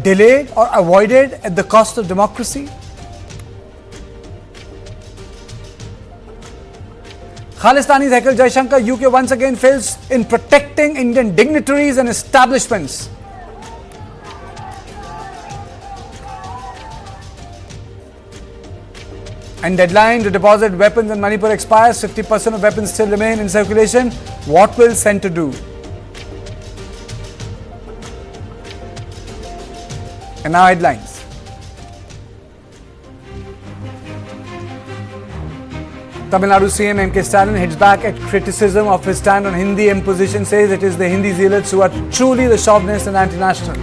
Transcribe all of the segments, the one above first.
delayed or avoided at the cost of democracy? Khalistani's heckle Jaishankar, UK once again fails in protecting Indian dignitaries and establishments. And deadline to deposit weapons in Manipur expires. 50% of weapons still remain in circulation. What will centre do? And now headlines. Tamil Nadu CM M.K. Stalin hits back at criticism of his stand on Hindi imposition, says it is the Hindi zealots who are truly the chauvinists and anti-national.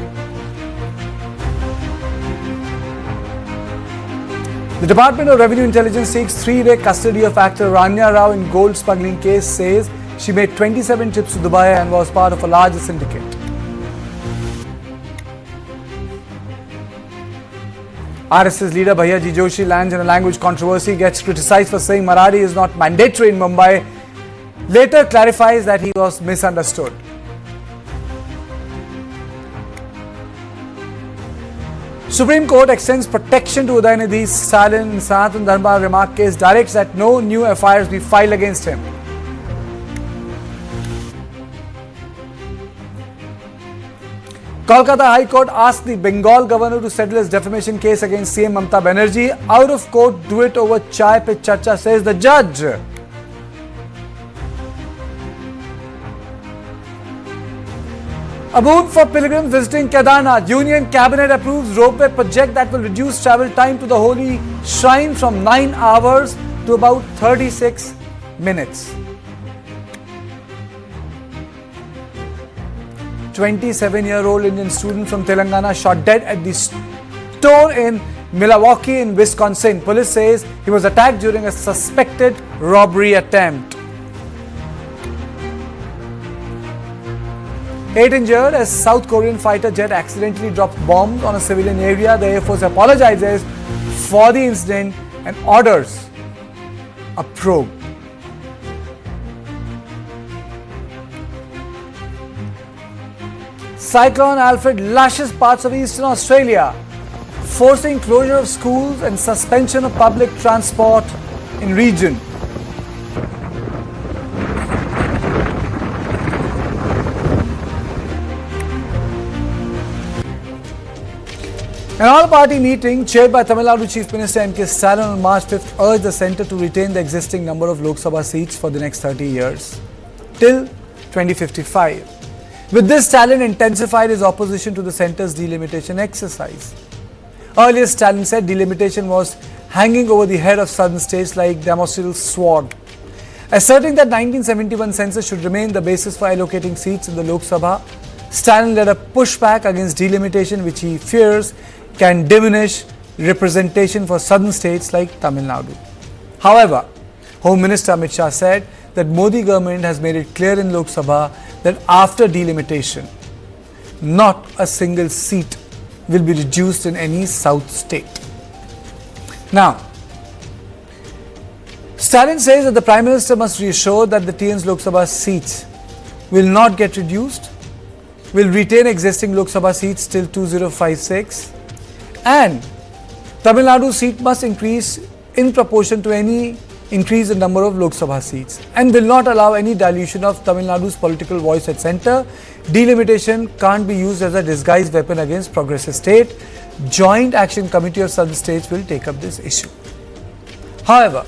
The Department of Revenue Intelligence seeks 3-day custody of actor Rania Rao in gold smuggling case, says she made 27 trips to Dubai and was part of a larger syndicate. RSS leader Bhaiyaji Joshi lands in a language controversy, gets criticized for saying Marathi is not mandatory in Mumbai, later clarifies that he was misunderstood. Supreme Court extends protection to Udayanidhi's Stalin Sanatan Dharma remark case, directs that no new FIRs be filed against him. Kolkata High Court asked the Bengal governor to settle his defamation case against CM Mamata Banerjee. Out of court, do it over chai pe charcha, says the judge. A boon for pilgrims visiting Kedarnath. Union Cabinet approves ropeway project that will reduce travel time to the holy shrine from 9 hours to about 36 minutes. 27-year-old Indian student from Telangana shot dead at the store in Milwaukee in Wisconsin. Police says he was attacked during a suspected robbery attempt. 8 injured as South Korean fighter jet accidentally dropped bombs on a civilian area. The Air Force apologizes for the incident and orders a probe. Cyclone Alfred lashes parts of eastern Australia, forcing closure of schools and suspension of public transport in region. An all-party meeting chaired by Tamil Nadu Chief Minister M.K. Stalin on March 5th urged the centre to retain the existing number of Lok Sabha seats for the next 30 years, till 2055. With this, Stalin intensified his opposition to the centre's delimitation exercise. Earlier, Stalin said delimitation was hanging over the head of southern states like Damocles' sword, asserting that 1971 census should remain the basis for allocating seats in the Lok Sabha. Stalin led a pushback against delimitation, which he fears can diminish representation for southern states like Tamil Nadu. However, Home Minister Amit Shah said that Modi government has made it clear in Lok Sabha that after delimitation, not a single seat will be reduced in any south state. Now, Stalin says that the Prime Minister must reassure that the TN's Lok Sabha seats will not get reduced, will retain existing Lok Sabha seats till 2056, and Tamil Nadu seat must increase in proportion to any increase in number of Lok Sabha seats, and will not allow any dilution of Tamil Nadu's political voice at centre. Delimitation can't be used as a disguised weapon against progressive state. Joint Action Committee of Southern States will take up this issue. However,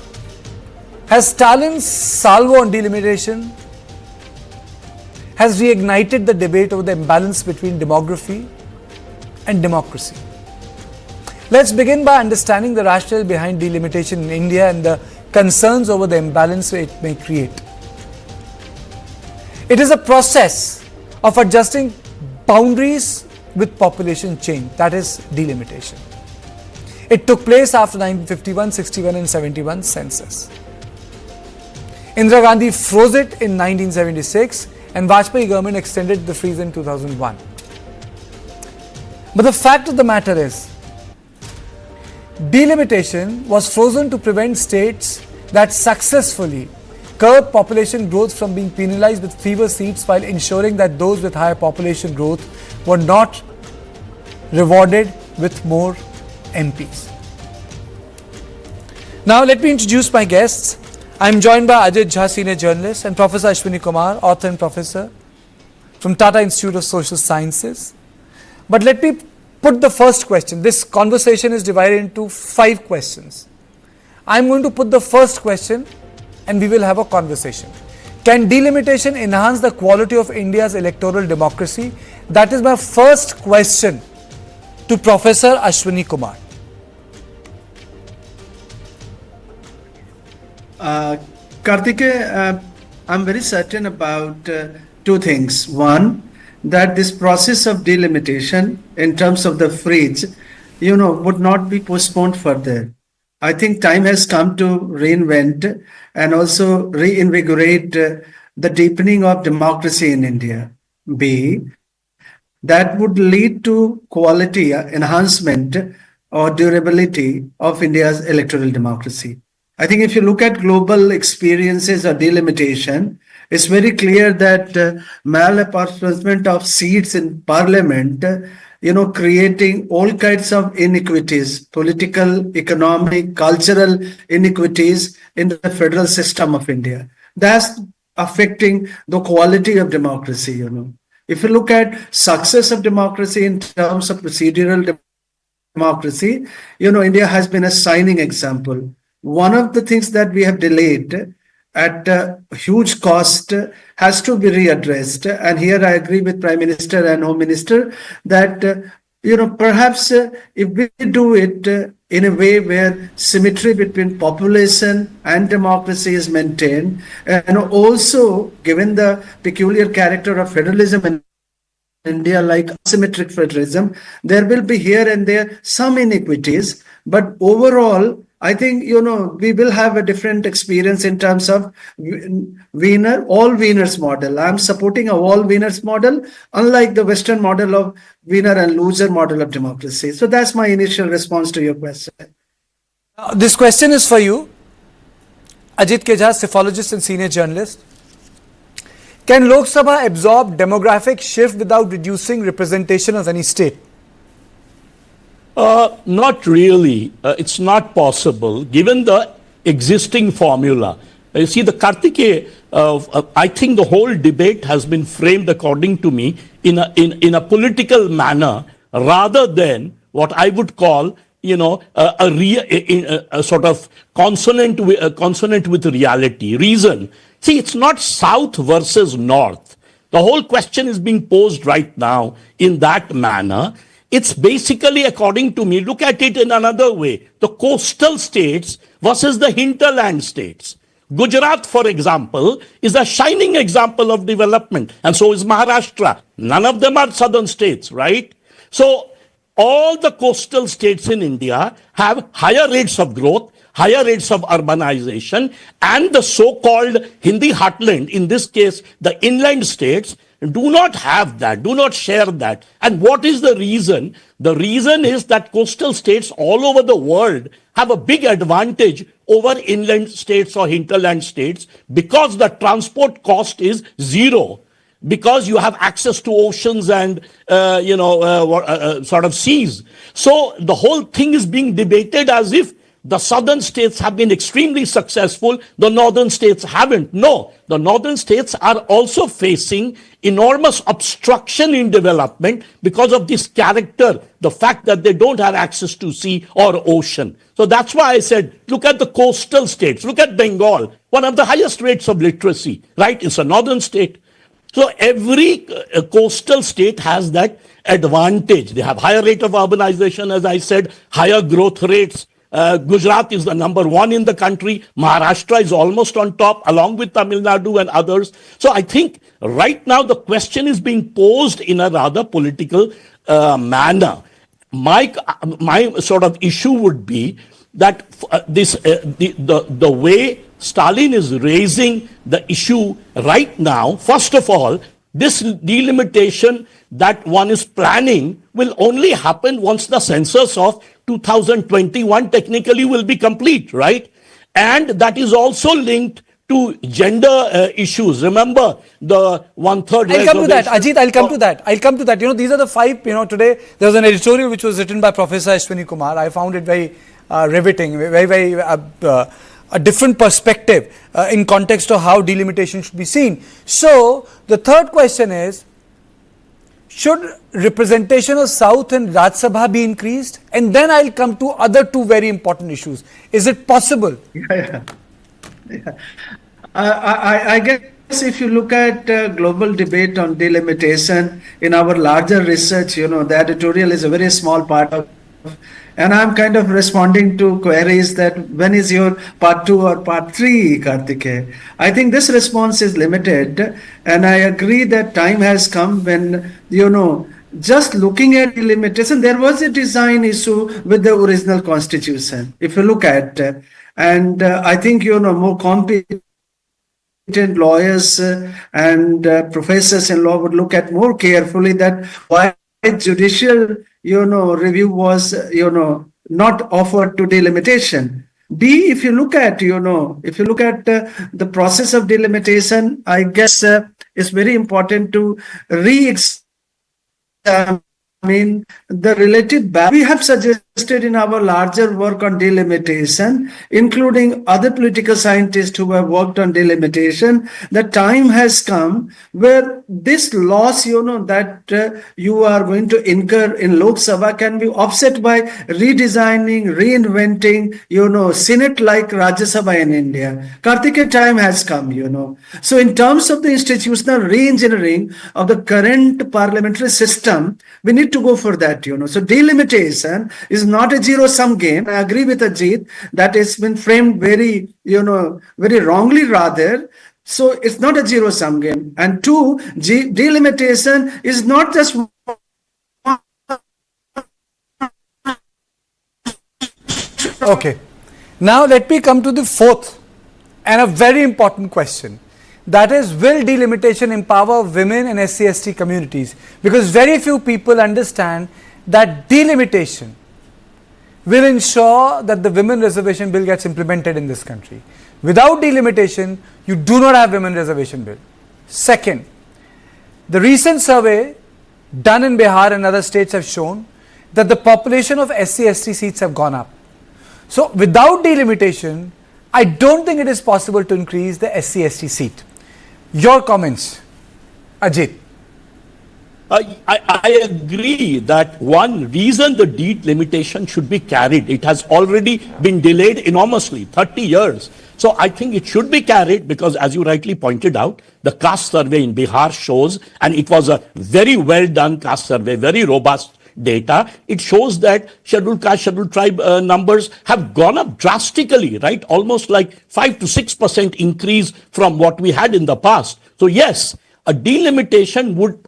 has Stalin's salvo on delimitation has reignited the debate over the imbalance between demography and democracy. Let's begin by understanding the rationale behind delimitation in India and the concerns over the imbalance it may create. It is a process of adjusting boundaries with population change, that is delimitation. It took place after 1951, 61 and 71 census. Indira Gandhi froze it in 1976 and Vajpayee government extended the freeze in 2001. But the fact of the matter is, delimitation was frozen to prevent states that successfully curb population growth from being penalized with fewer seats, while ensuring that those with higher population growth were not rewarded with more MPs. Now let me introduce my guests. I am joined by Ajit Jha, senior journalist, and Professor Ashwini Kumar, author and professor from Tata Institute of Social Sciences. But let me put the first question. This conversation is divided into 5 questions. I am going to put the first question and we will have a conversation. Can delimitation enhance the quality of India's electoral democracy? That is my first question to Professor Ashwini Kumar. Karthike, I'm very certain about 2 things. One, that this process of delimitation in terms of the fridge, would not be postponed further. I think time has come to reinvent and also reinvigorate the deepening of democracy in India. B, that would lead to quality enhancement or durability of India's electoral democracy. I think if you look at global experiences of delimitation, it's very clear that malapportionment of seats in parliament, creating all kinds of inequities, political, economic, cultural inequities in the federal system of India. That's affecting the quality of democracy, If you look at success of democracy in terms of procedural democracy, India has been a shining example. One of the things that we have delayed at a huge cost has to be readdressed. And here I agree with Prime Minister and Home Minister that, perhaps if we do it in a way where symmetry between population and democracy is maintained, and also given the peculiar character of federalism in India, like asymmetric federalism, there will be here and there some inequities, but overall, I think, we will have a different experience in terms of all winners model. I'm supporting a all winners model, unlike the Western model of winner and loser model of democracy. So that's my initial response to your question. This question is for you, Ajit Jha, psephologist and senior journalist. Can Lok Sabha absorb demographic shift without reducing representation of any state? Not really. It's not possible given the existing formula. You see, the Karthike, I think the whole debate has been framed, according to me, in a political manner rather than what I would call, a sort of consonant with reality. Reason. See, it's not South versus North. The whole question is being posed right now in that manner. It's basically, according to me, look at it in another way. The coastal states versus the hinterland states. Gujarat, for example, is a shining example of development. And so is Maharashtra. None of them are southern states, right? So all the coastal states in India have higher rates of growth, higher rates of urbanization, and the so-called Hindi heartland, in this case, the inland states, do not have that, do not share that. And what is the reason? The reason is that coastal states all over the world have a big advantage over inland states or hinterland states because the transport cost is zero. Because you have access to oceans and, sort of seas. So the whole thing is being debated as if the southern states have been extremely successful, the northern states haven't. No, the northern states are also facing enormous obstruction in development because of this character, the fact that they don't have access to sea or ocean. So that's why I said, look at the coastal states, look at Bengal, one of the highest rates of literacy, right? It's a northern state. So every coastal state has that advantage. They have higher rate of urbanization, as I said, higher growth rates. Gujarat is the number 1 in the country. Maharashtra is almost on top, along with Tamil Nadu and others. So I think right now the question is being posed in a rather political manner. My sort of issue would be that the way Stalin is raising the issue right now, first of all, this delimitation that one is planning will only happen once the census of 2021 technically will be complete, right? And that is also linked to gender issues. Remember the one-third I'll come to that, reservation- Ajit. I'll come to that. I'll come to that. You know, these are the five. You know, today there was an editorial which was written by Professor Ashwini Kumar. I found it very riveting, very a different perspective in context of how delimitation should be seen. So the third question is: should representation of South in Rajya Sabha be increased? And then I'll come to other two very important issues. Is it possible? Yeah. I guess if you look at global debate on delimitation in our larger research, you know, the editorial is a very small part of, and I'm kind of responding to queries that when is your part 2 or part 3, Kartike? I think this response is limited, and I agree that time has come when, you know, just looking at delimitation, there was a design issue with the original constitution. If you look at, and I think, you know, more competent lawyers and professors in law would look at more carefully that why judicial, you know, review was, you know, not offered to delimitation. B, if you look at, you know, if you look at the process of delimitation, I guess it's very important to re-examine the relative balance. We have suggested in our larger work on delimitation, including other political scientists who have worked on delimitation, the time has come where this loss, you know, that you are going to incur in Lok Sabha can be offset by redesigning, reinventing, you know, Senate like Rajya Sabha in India. Kartike, time has come, you know. So in terms of the institutional re-engineering of the current parliamentary system, we need to go for that, you know. So delimitation is not a zero-sum game. I agree with Ajit that it's been framed very, you know, very wrongly rather. So it's not a zero-sum game. And two, delimitation is not just Okay. Now let me come to the fourth and a very important question. That is, will delimitation empower women and SC/ST communities? Because very few people understand that delimitation will ensure that the women reservation bill gets implemented in this country. Without delimitation, you do not have women reservation bill. Second, the recent survey done in Bihar and other states have shown that the population of SC/ST seats have gone up. So without delimitation, I don't think it is possible to increase the SC/ST seat. Your comments, Ajit. I agree that one reason the delimitation should be carried, it has already been delayed enormously, 30 years. So I think it should be carried because, as you rightly pointed out, the caste survey in Bihar shows, and it was a very well done caste survey, very robust data. It shows that scheduled caste, scheduled tribe numbers have gone up drastically, right? Almost like 5 to 6% increase from what we had in the past. So yes, a delimitation would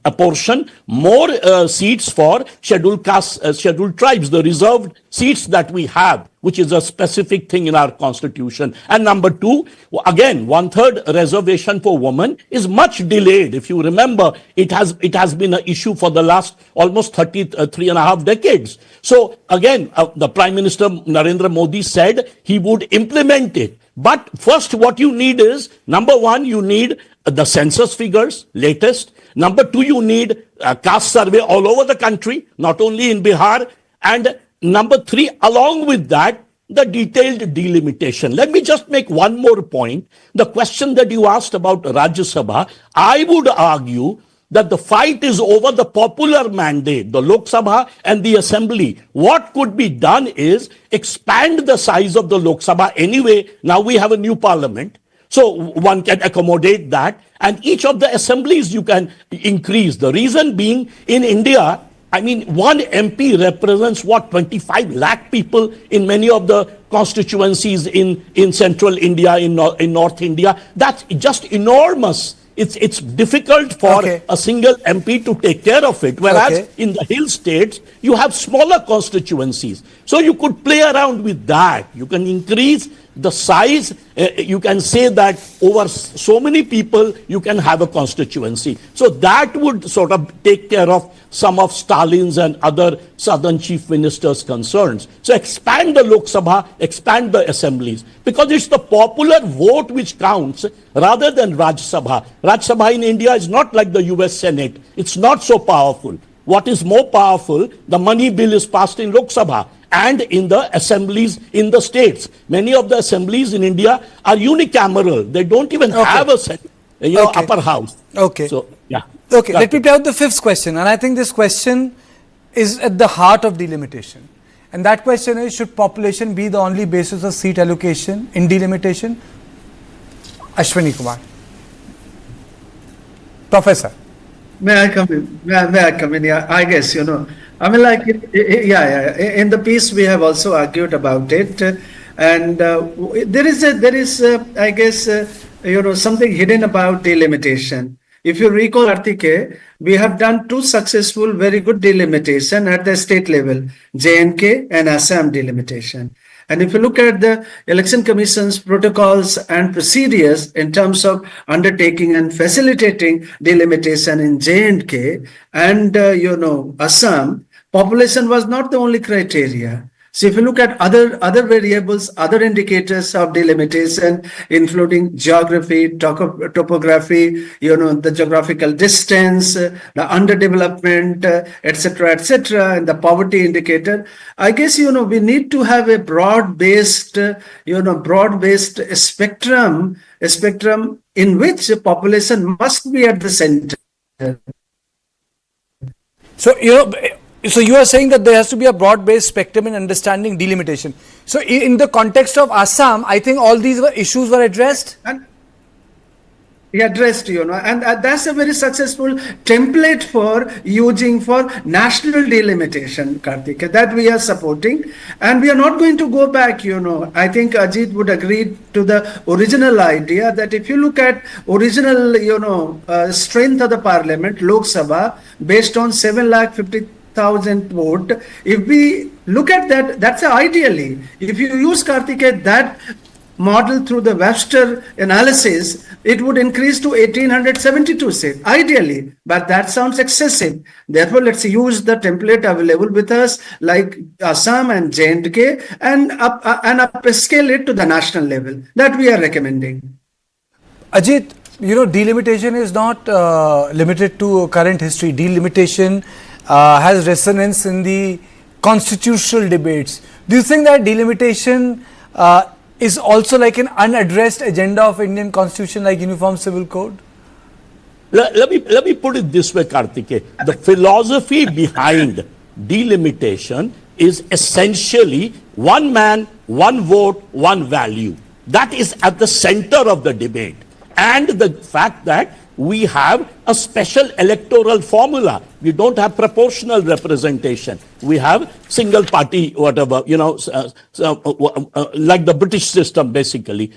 apportion more seats for scheduled castes, scheduled tribes, the reserved seats that we have, which is a specific thing in our constitution. And number two, again, 1/3 reservation for women is much delayed. If you remember, it has been an issue for the last almost 3.5 decades. So again, the Prime Minister Narendra Modi said he would implement it. But first, what you need is, number one, you need the census figures, latest. Number two, you need a caste survey all over the country, not only in Bihar. And number three, along with that, the detailed delimitation. Let me just make one more point. The question that you asked about Rajya Sabha, I would argue that the fight is over the popular mandate, the Lok Sabha and the Assembly. What could be done is expand the size of the Lok Sabha. Anyway, now we have a new parliament. So one can accommodate that, and each of the assemblies you can increase. The reason being, in India, I mean, one MP represents what, 25 lakh people in many of the constituencies in central India, in North India. That's just enormous. It's difficult for a single MP to take care of it. Whereas in the hill states, you have smaller constituencies. So you could play around with that. You can increase the size. You can say that over so many people, you can have a constituency. So that would sort of take care of some of Stalin's and other southern chief ministers' concerns. So expand the Lok Sabha, expand the assemblies, because it's the popular vote which counts rather than Raj Sabha. Raj Sabha in India is not like the US Senate. It's not so powerful. What is more powerful, the money bill is passed in Lok Sabha and in the assemblies in the states. Many of the assemblies in India are unicameral. They don't even have a upper house. Okay. So, yeah. Okay, let me play out the fifth question. And I think this question is at the heart of delimitation. And that question is, should population be the only basis of seat allocation in delimitation? Ashwini Kumar. Professor. May I come in? May I come in? Yeah, I guess, I mean, like, yeah. In the piece, we have also argued about it. And there is, I guess, something hidden about delimitation. If you recall, Artike, we have done two successful, very good delimitation at the state level, J&K and Assam delimitation. And if you look at the Election Commission's protocols and procedures in terms of undertaking and facilitating delimitation in J&K and, Assam, population was not the only criteria. So if you look at other variables, other indicators of delimitation, including geography, topography, the geographical distance, the underdevelopment, etc., and the poverty indicator, I guess, we need to have a broad-based spectrum in which population must be at the center. So you are saying that there has to be a broad-based spectrum in understanding delimitation. So in the context of Assam, I think all these issues were addressed. And addressed, and that's a very successful template for using for national delimitation, Karthik, that we are supporting. And we are not going to go back, I think Ajit would agree to the original idea that if you look at original, strength of the parliament, Lok Sabha, based on 750,000 vote, if we look at that, that's ideally, if you use Karthike, that model through the Webster analysis, it would increase to 1872 seats, ideally, but that sounds excessive. Therefore, let's use the template available with us, like Assam and J&K, and upscale it to the national level that we are recommending. Ajit, delimitation is not limited to current history. Delimitation has resonance in the constitutional debates. Do you think that delimitation is also like an unaddressed agenda of Indian constitution, like Uniform Civil Code? Let me put it this way, Karthike. The philosophy behind delimitation is essentially one man, one vote, one value. That is at the center of the debate. And the fact that we have a special electoral formula. We don't have proportional representation. We have single party, whatever, like the British system, basically.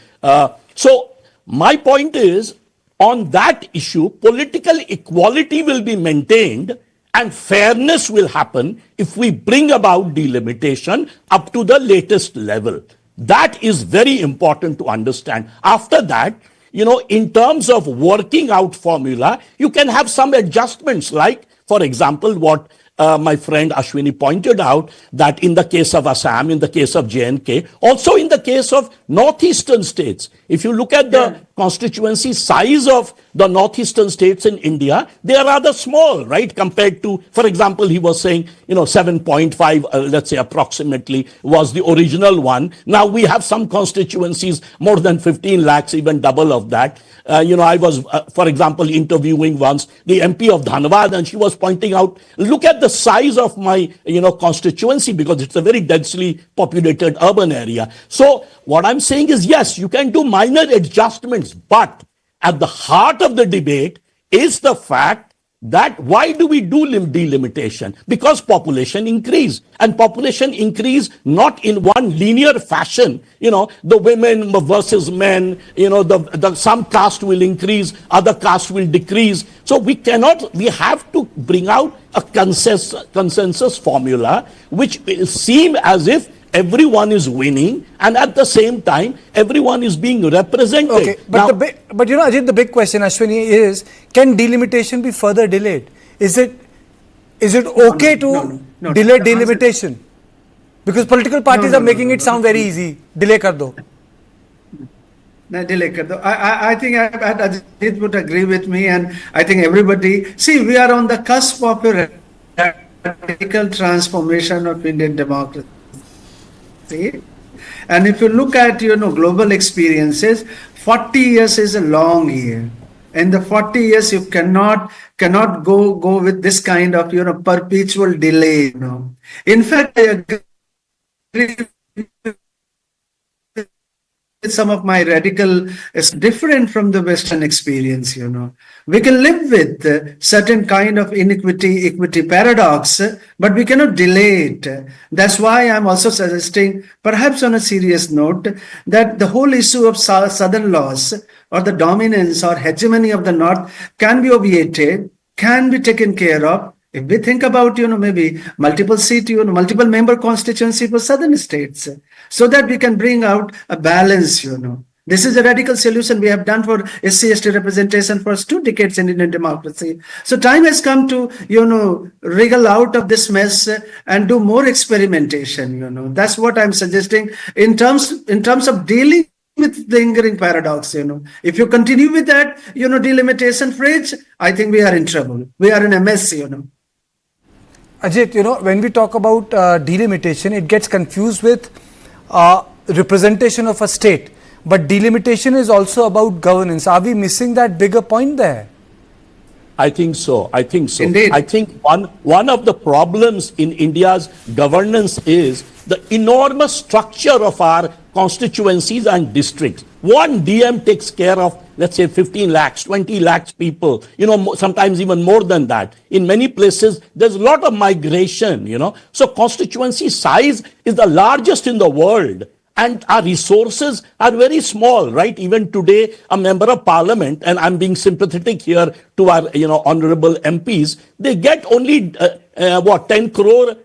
So my point is, on that issue, political equality will be maintained and fairness will happen if we bring about delimitation up to the latest level. That is very important to understand. After that, in terms of working out formula, you can have some adjustments, like, for example, what my friend Ashwini pointed out, that in the case of Assam, in the case of J&K, also in the case of northeastern states, if you look at the constituency size of the northeastern states in India, they are rather small, right, compared to, for example, he was saying, 7.5, let's say approximately, was the original one. Now we have some constituencies, more than 15 lakhs, even double of that. I was, for example, interviewing once the MP of Dhanbad, and she was pointing out, look at the size of my, constituency, because it's a very densely populated urban area. So what I'm saying is, yes, you can do minor adjustments, but at the heart of the debate is the fact that why do we do delimitation? Because population increase, and population increase not in one linear fashion. The women versus men, the some caste will increase, other caste will decrease. So we have to bring out a consensus formula which will seem as if everyone is winning, and at the same time everyone is being represented. Okay, but Ajit, the big question, Ashwini, is can delimitation be further delayed? Is it okay to delay delimitation? Because political parties are making it sound very easy. Delay kar do. Delay kar do. I think Ajit would agree with me, and I think everybody. See, we are on the cusp of a radical transformation of Indian democracy. And if you look at global experiences, 40 years is a long year. In the 40 years, you cannot go with this kind of perpetual delay. In fact, I agree with some of my radical is different from the Western experience. We can live with certain kind of equity paradox, but we cannot delay it. That's why I'm also suggesting, perhaps on a serious note, that the whole issue of southern laws or the dominance or hegemony of the North can be obviated, can be taken care of. If we think about, maybe multiple seat, multiple member constituency for southern states, so that we can bring out a balance, This is a radical solution we have done for SC/ST representation for 2 decades in Indian democracy. So time has come to, wriggle out of this mess and do more experimentation, That's what I'm suggesting in terms of dealing with the lingering paradox. If you continue with that, delimitation phrase, I think we are in trouble. We are in a mess, Ajit, when we talk about delimitation, it gets confused with representation of a state. But delimitation is also about governance. Are we missing that bigger point there? I think so. Indeed. I think one of the problems in India's governance is the enormous structure of our constituencies and districts. One DM takes care of, let's say, 15 lakhs, 20 lakhs people, sometimes even more than that. In many places, there's a lot of migration, So constituency size is the largest in the world. And our resources are very small, right? Even today, a member of parliament, and I'm being sympathetic here to our, honorable MPs, they get only, 10 crore,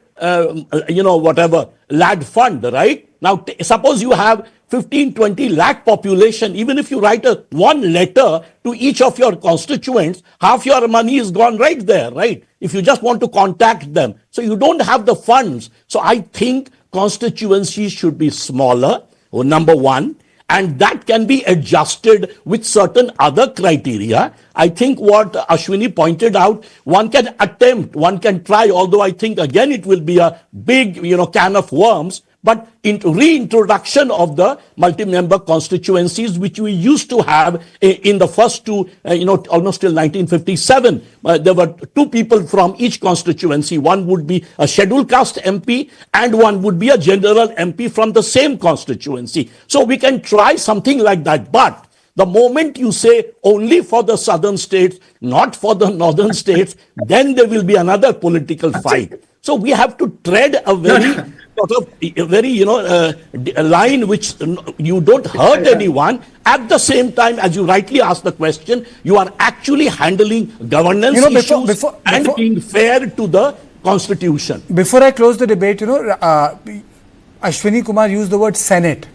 whatever, lad fund, right? Now, suppose you have 15-20 lakh population. Even if you write one letter to each of your constituents, half your money is gone right there, right? If you just want to contact them. So you don't have the funds. So I think constituencies should be smaller, number one, and that can be adjusted with certain other criteria. I think what Ashwini pointed out, one can attempt, one can try, although I think again it will be a big, can of worms, but reintroduction of the multi-member constituencies, which we used to have in the first two, almost till 1957. There were 2 people from each constituency. One would be a scheduled caste MP and one would be a general MP from the same constituency. So we can try something like that. But the moment you say only for the southern states, not for the northern states, then there will be another political fight. So we have to tread a very a line which you don't hurt anyone. At the same time, as you rightly asked the question, you are actually handling governance issues and being fair to the constitution. Before I close the debate, Ashwini Kumar used the word Senate.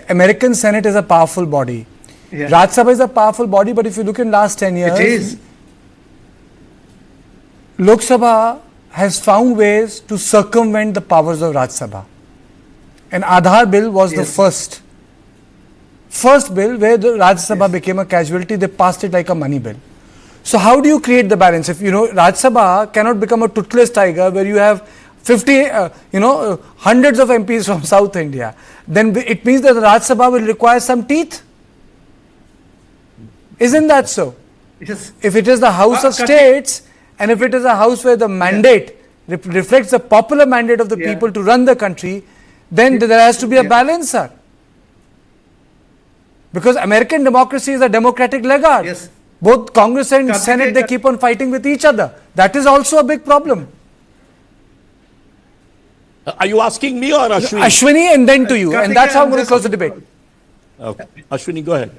American Senate is a powerful body. Yeah. Rajya Sabha is a powerful body, but if you look in last 10 years, it is. Lok Sabha has found ways to circumvent the powers of Rajya Sabha. And Aadhaar bill was the first bill where the Rajya Sabha became a casualty. They passed it like a money bill. So how do you create the balance? If Rajya Sabha cannot become a toothless tiger where you have 50, hundreds of MPs from South India, then it means that the Rajya Sabha will require some teeth. Isn't that so? Yes. If it is the House of States, and if it is a house where the mandate reflects the popular mandate of the people to run the country, then there has to be a balance, sir. Because American democracy is a democratic laggard. Yes. Both Congress and Kartikeya, Senate, they keep on fighting with each other. That is also a big problem. Are you asking me or Ashwini? Ashwini and then to you. And that's how I'm going to close the debate. Okay. Ashwini, go ahead.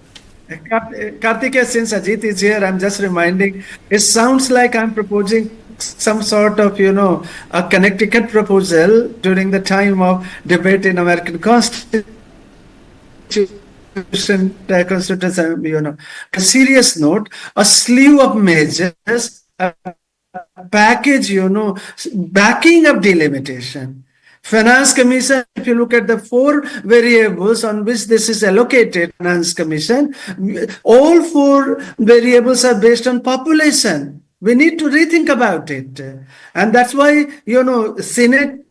Kartikeya, since Ajit is here, I'm just reminding, it sounds like I'm proposing some sort of, a Connecticut proposal during the time of debate in American Constitution, A serious note, a slew of measures, a package, backing up delimitation. Finance Commission, if you look at the 4 variables on which this is allocated, Finance Commission, all 4 variables are based on population. We need to rethink about it. And that's why, Senate,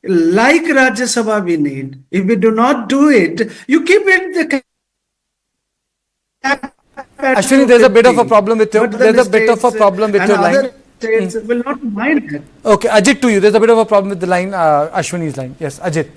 like Rajya Sabha, we need. If we do not do it, you keep it. Ashwini, there's a bit of a problem with your, line. States will not mind it. Okay, Ajit, to you. There's a bit of a problem with the line, Ashwini's line. Yes, Ajit.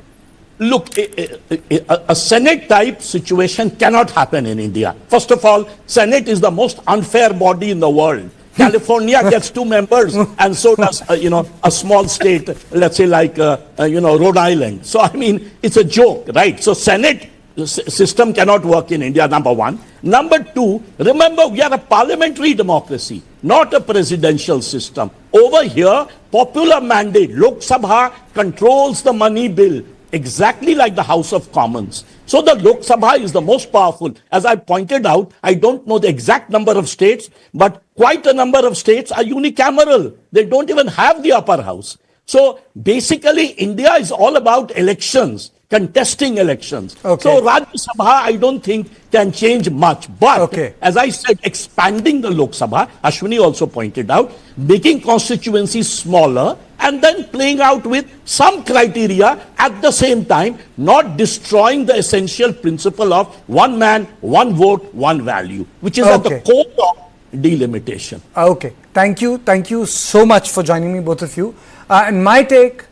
Look, a Senate type situation cannot happen in India. First of all, Senate is the most unfair body in the world. California gets 2 members, and so does a small state, let's say like Rhode Island. So I mean, it's a joke, right? So Senate system cannot work in India, number 1. Number 2, remember, we are a parliamentary democracy, not a presidential system. Over here, popular mandate, Lok Sabha controls the money bill, exactly like the House of Commons. So the Lok Sabha is the most powerful. As I pointed out, I don't know the exact number of states, but quite a number of states are unicameral. They don't even have the upper house. So basically, India is all about elections, contesting elections. Okay. So Rajya Sabha, I don't think can change much. But as I said, expanding the Lok Sabha, Ashwini also pointed out, making constituencies smaller and then playing out with some criteria at the same time, not destroying the essential principle of one man, one vote, one value, which is at the core of delimitation. Okay. Thank you. Thank you so much for joining me, both of you. And my take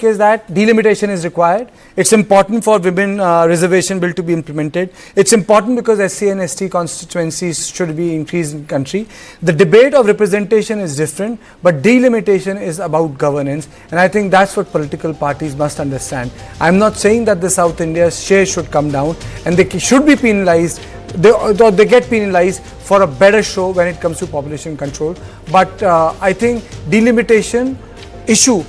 is that delimitation is required. It's important for women reservation bill to be implemented. It's important because SC and ST constituencies should be increased in the country. The debate of representation is different, but delimitation is about governance. And I think that's what political parties must understand. I'm not saying that the South India's share should come down and they should be penalized. They get penalized for a better show when it comes to population control. But I think delimitation issue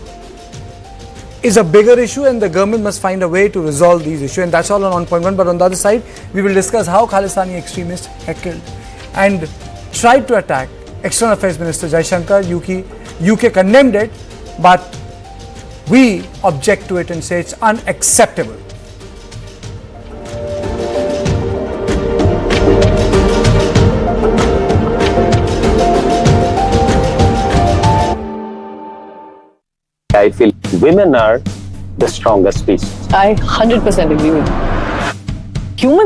is a bigger issue and the government must find a way to resolve these issues, and that's all on 1.1. But on the other side, we will discuss how Khalistani extremists heckled and tried to attack External Affairs Minister Jaishankar. UK condemned it, but we object to it and say it's unacceptable. I feel women are the strongest species. I 100% agree with you. Human